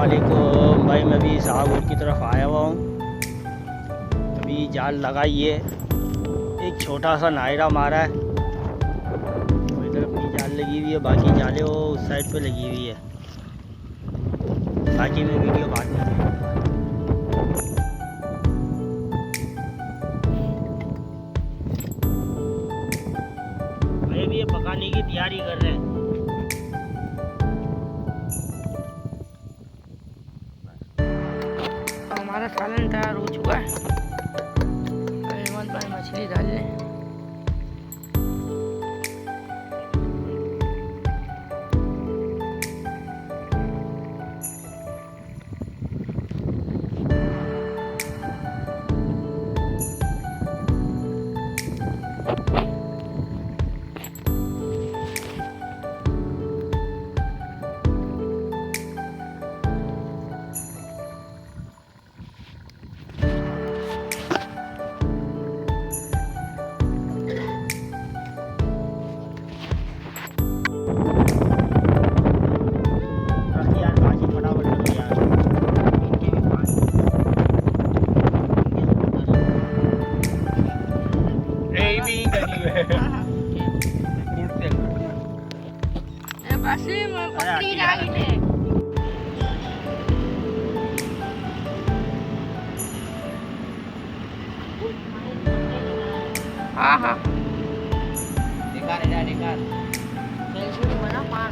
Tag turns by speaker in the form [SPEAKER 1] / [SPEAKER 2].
[SPEAKER 1] अस्सलामुअलैकुम भाई, मैं अभी शाहपुर की तरफ आया हुआ हूँ। अभी जाल लगाइए, एक छोटा सा नायरा मारा है। वो इधर अपनी जाल लगी हुई है, बाकी जाले वो उस साइड पे लगी हुई है। बाकी मैं वीडियो बाद में देखूँगा। भाई अभी ये पकाने की तैयारी कर रहे हैं।
[SPEAKER 2] हमारा सालन तैयार हो चुका है। हेमंत भाई मछली डाल लें। हाँ हाँ,
[SPEAKER 3] निकाल
[SPEAKER 2] बना पार